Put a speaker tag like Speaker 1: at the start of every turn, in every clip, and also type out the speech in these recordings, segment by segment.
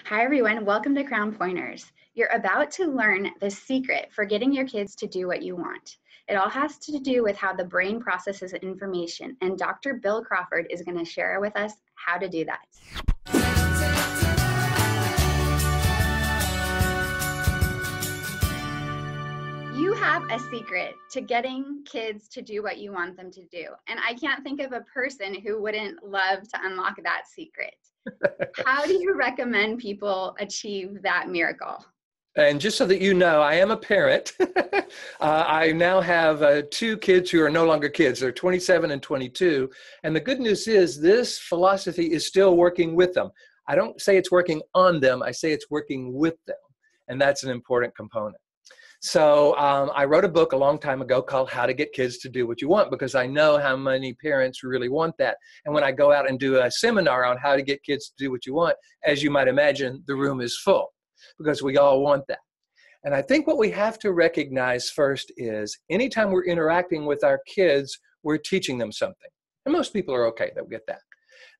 Speaker 1: Hi, everyone. Welcome to Crown Pointers. You're about to learn the secret for getting your kids to do what you want. It all has to do with how the brain processes information, and Dr. Bill Crawford is going to share with us how to do that. You have a secret to getting kids to do what you want them to do. And I can't think of a person who wouldn't love to unlock that secret. How do you recommend people achieve that miracle?
Speaker 2: And just so that you know, I am a parent. I now have two kids who are no longer kids. They're 27 and 22. And the good news is this philosophy is still working with them. I don't say it's working on them. I say it's working with them. And that's an important component. So I wrote a book a long time ago called How to Get Kids to Do What You Want, because I know how many parents really want that. And when I go out and do a seminar on how to get kids to do what you want, as you might imagine, the room is full because we all want that. And I think what we have to recognize first is anytime we're interacting with our kids, we're teaching them something. And most people are okay, they'll get that.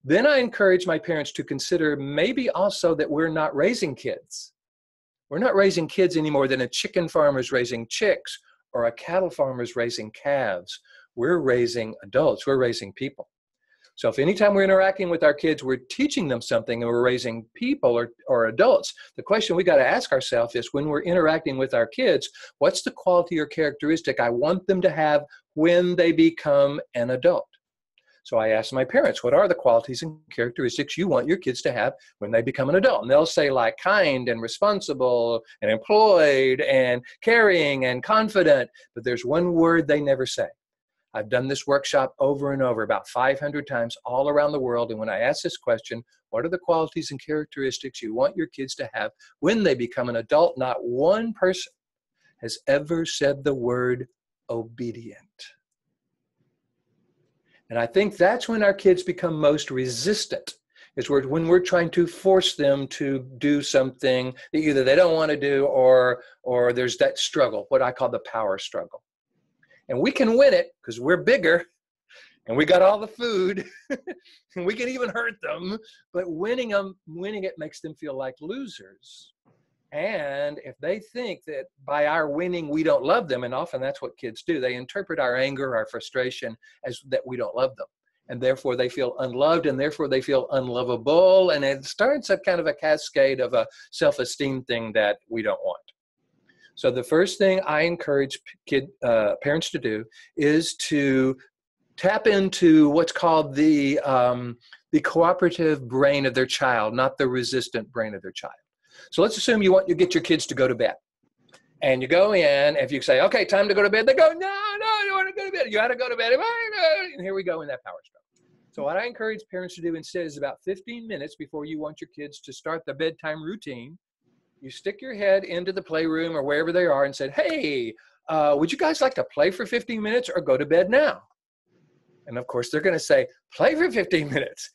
Speaker 2: Then I encourage my parents to consider maybe also that we're not raising kids. We're not raising kids any more than a chicken farmer is raising chicks or a cattle farmer is raising calves. We're raising adults. We're raising people. So if anytime we're interacting with our kids, we're teaching them something and we're raising people or adults, the question we got to ask ourselves is when we're interacting with our kids, what's the quality or characteristic I want them to have when they become an adult? So I asked my parents, what are the qualities and characteristics you want your kids to have when they become an adult? And they'll say like kind and responsible and employed and caring and confident. But there's one word they never say. I've done this workshop over and over, about 500 times all around the world. And when I ask this question, what are the qualities and characteristics you want your kids to have when they become an adult? Not one person has ever said the word obedient. And I think that's when our kids become most resistant, is when we're trying to force them to do something that either they don't want to do or there's that struggle, what I call the power struggle. And we can win it because we're bigger and we got all the food and we can even hurt them, but winning it makes them feel like losers. And if they think that by our winning, we don't love them, and often that's what kids do, they interpret our anger, our frustration as that we don't love them. And therefore they feel unloved and therefore they feel unlovable. And it starts a kind of a cascade of a self-esteem thing that we don't want. So the first thing I encourage parents to do is to tap into what's called the cooperative brain of their child, not the resistant brain of their child. So let's assume you want to get your kids to go to bed. And you go in, if you say, okay, time to go to bed, they go, no, you want to go to bed. You got to go to bed. And here we go in that power struggle. So what I encourage parents to do instead is about 15 minutes before you want your kids to start the bedtime routine, you stick your head into the playroom or wherever they are and say, hey, would you guys like to play for 15 minutes or go to bed now? And of course, they're going to say, play for 15 minutes.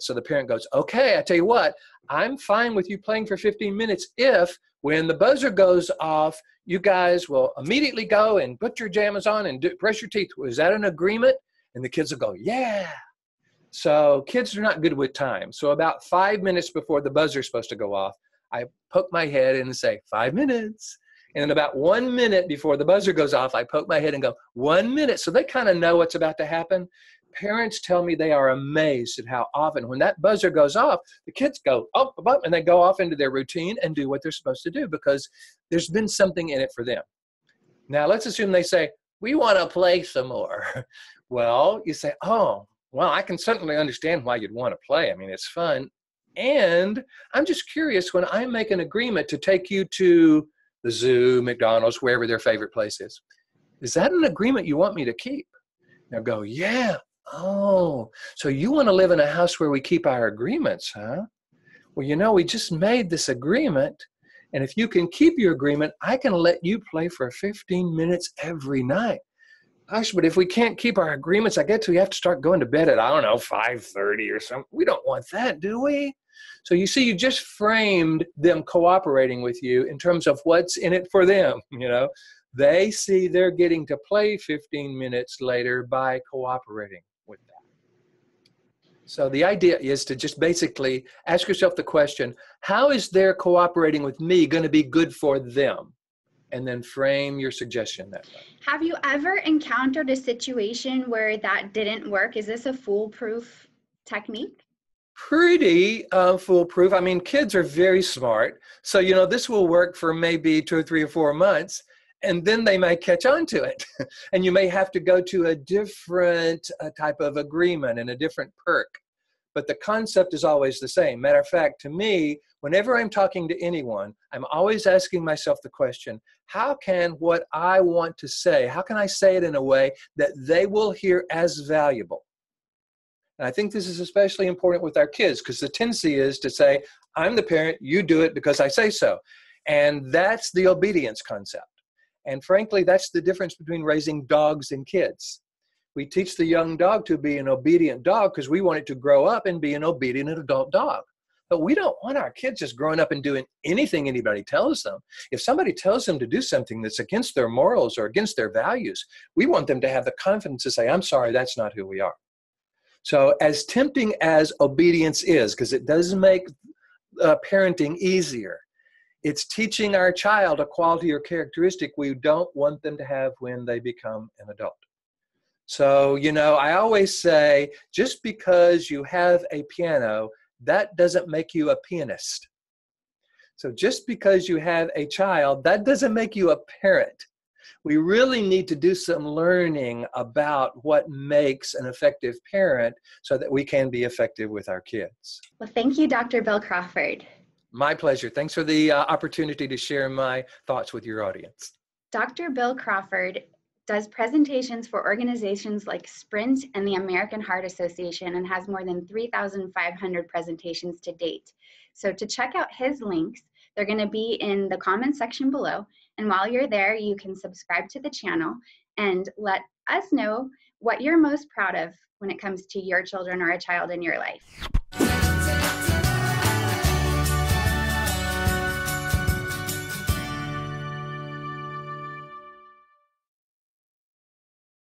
Speaker 2: So the parent goes, okay, I tell you what, I'm fine with you playing for 15 minutes if when the buzzer goes off, you guys will immediately go and put your pajamas on and brush your teeth. Is that an agreement? And the kids will go, yeah. So kids are not good with time. So about 5 minutes before the buzzer is supposed to go off, I poke my head and say, 5 minutes. And then about 1 minute before the buzzer goes off, I poke my head and go, 1 minute. So they kind of know what's about to happen. Parents tell me they are amazed at how often when that buzzer goes off, the kids go up, and they go off into their routine and do what they're supposed to do because there's been something in it for them. Now, let's assume they say, we want to play some more. Well, you say, oh, well, I can certainly understand why you'd want to play. I mean, it's fun. And I'm just curious, when I make an agreement to take you to the zoo, McDonald's, wherever their favorite place is that an agreement you want me to keep? They'll go, yeah. Oh, so you want to live in a house where we keep our agreements, huh? Well, you know, we just made this agreement. And if you can keep your agreement, I can let you play for 15 minutes every night. Gosh, but if we can't keep our agreements, I guess we have to start going to bed at, 5:30 or something. We don't want that, do we? So you see, you just framed them cooperating with you in terms of what's in it for them, They see they're getting to play 15 minutes later by cooperating with that. So the idea is to just basically ask yourself the question, how is their cooperating with me going to be good for them? And then frame your suggestion that way.
Speaker 1: Have you ever encountered a situation where that didn't work? Is this a foolproof technique?
Speaker 2: Pretty foolproof. I mean, kids are very smart. So, this will work for maybe 2 or 3 or 4 months, and then they may catch on to it. And you may have to go to a different type of agreement and a different perk. But the concept is always the same. Matter of fact, to me, whenever I'm talking to anyone, I'm always asking myself the question, how can what I want to say, how can I say it in a way that they will hear as valuable? And I think this is especially important with our kids, because the tendency is to say, I'm the parent, you do it because I say so. And that's the obedience concept. And frankly, that's the difference between raising dogs and kids. We teach the young dog to be an obedient dog because we want it to grow up and be an obedient adult dog. But we don't want our kids just growing up and doing anything anybody tells them. If somebody tells them to do something that's against their morals or against their values, we want them to have the confidence to say, I'm sorry, that's not who we are. So as tempting as obedience is, because it does make parenting easier, it's teaching our child a quality or characteristic we don't want them to have when they become an adult. So, I always say, just because you have a piano, that doesn't make you a pianist. So just because you have a child, that doesn't make you a parent. We really need to do some learning about what makes an effective parent so that we can be effective with our kids.
Speaker 1: Well, thank you, Dr. Bill Crawford.
Speaker 2: My pleasure. Thanks for the opportunity to share my thoughts with your audience.
Speaker 1: Dr. Bill Crawford does presentations for organizations like Sprint and the American Heart Association and has more than 3,500 presentations to date. So to check out his links, they're going to be in the comments section below. And while you're there, you can subscribe to the channel and let us know what you're most proud of when it comes to your children or a child in your life.